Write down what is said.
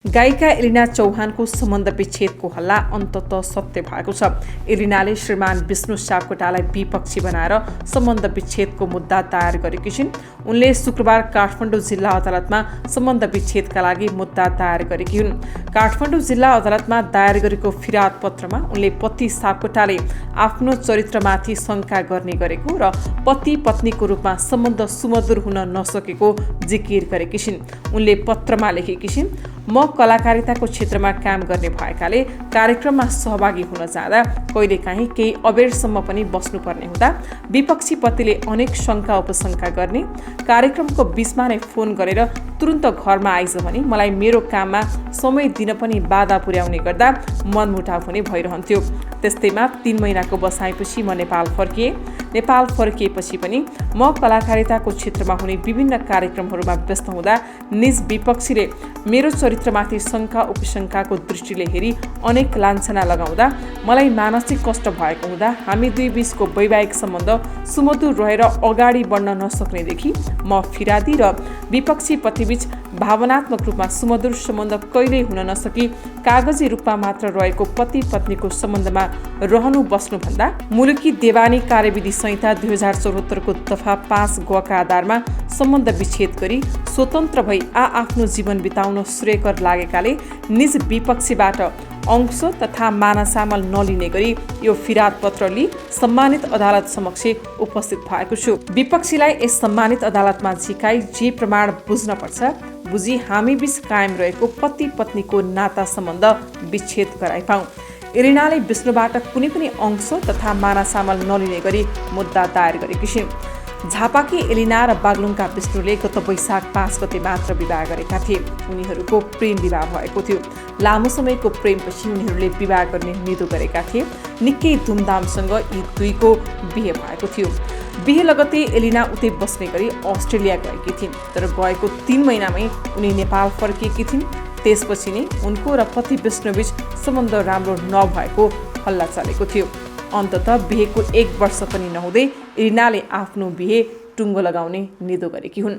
गायिका एलिना चौहानको सम्बन्ध विच्छेदको हल्ला अन्ततः सत्य भएको छ। एलिनाले श्रीमान विष्णु सापकोटालाई विपक्षी बनाएर सम्बन्ध विच्छेदको मुद्दा दायर गरेकी छिन्। उनले शुक्रबार काठमाडौँ जिल्ला अदालतमा सम्बन्ध विच्छेदका लागि मुद्दा दायर गरेकी हुन्। काठमाडौँ जिल्ला अदालतमा दायर गरेको फिर्याद पत्रमा उनले पति सापकोटाले आफ्नो चरित्रमाथि शङ्का गर्ने गरेको र पति पत्नीको रूपमा सम्बन्ध सुमधुर हुन नसकेको जिकिर गरेकी छिन्। उनले पत्रमा लेखेकी छिन्, म कलाकारिताको क्षेत्रमा काम गर्ने भएकाले कार्यक्रममा सहभागी हुन जाँदा कहिलेकाहीँ केही अबेरसम्म पनि बस्नुपर्ने हुँदा विपक्षी पतिले अनेक शङ्का उपशङ्का गर्ने, कार्यक्रमको बीचमा नै फोन गरेर तुरुन्त घरमा आइज भने मलाई मेरो काममा समय दिन पनि बाधा पुर्याउने गर्दा मनमुटाव हुने भइरहन्थ्यो। त्यस्तैमा 3 महिनाको बसाइपछि म नेपाल फर्किएँ। नेपाल फर्किएपछि पनि म कलाकारिताको क्षेत्रमा हुने विभिन्न कार्यक्रमहरूमा व्यस्त हुँदा निज विपक्षीले मेरो चरित्रमाथि शङ्का उपशङ्काको दृष्टिले हेरी अनेक लान्छना लगाउँदा मलाई मानसिक कष्ट भएको हुँदा हामी दुई बीचको वैवाहिक सम्बन्ध सुमधुर रहेर अगाडि बढ्न नसक्नेदेखि म फिरादी र विपक्षी पतिबीच भावनात्मक रूपमा सुमधुर सम्बन्ध कहिल्यै हुन नसकी कागजी रूपमा मात्र रहेको पति पत्नीको सम्बन्धमा रहनु बस्नुभन्दा मुलुकी देवानी कार्यविधि संहिता 2074 को दफा 5 गका आधारमा सम्बन्ध विच्छेद गरी स्वतन्त्र भई आफ्नो जीवन बिताउन श्रेयकर लागेकाले निज विपक्षीबाट अंश तथा मानासामल नलिने गरी यो फिर्याद पत्र लिई सम्मानित अदालत समक्ष उपस्थित भएको छु। विपक्षीलाई यस सम्मानित अदालतमा झिकाई जे प्रमाण बुझ्न पर्छ बुझी हामी बीच कायम रहेको पति पत्नीको नाता सम्बन्ध विच्छेद गराइपाऊ। एलिनाले विष्णुबाट कुनै पनि अंश तथा मानासामल नलिने गरी मुद्दा दायर गरेकी छिन्। झापाकी एलिना र बागलुङका विष्णुले गत वैशाख 5 गते मात्र विवाह गरेका थिए। उनीहरूको प्रेम विवाह भएको थियो। लामो समयको प्रेमपछि उनीहरूले विवाह गर्ने निधो गरेका थिए। निकै धुमधामसँग यी दुईको बिहे भएको थियो। बिहे लगत्तै एलिना उतै बस्ने गरी अस्ट्रेलिया गएकी थिइन्। तर गएको 3 महिनामै उनी नेपाल फर्किएकी थिइन्। त्यसपछि नै उनको र पति विष्णुबीच सम्बन्ध राम्रो नभएको हल्ला चलेको थियो। अन्ततः बिहेको 1 वर्ष पनि नहुँदै एलिनाले आफ्नो बिहे टुङ्गो लगाउने निधो गरेकी हुन्।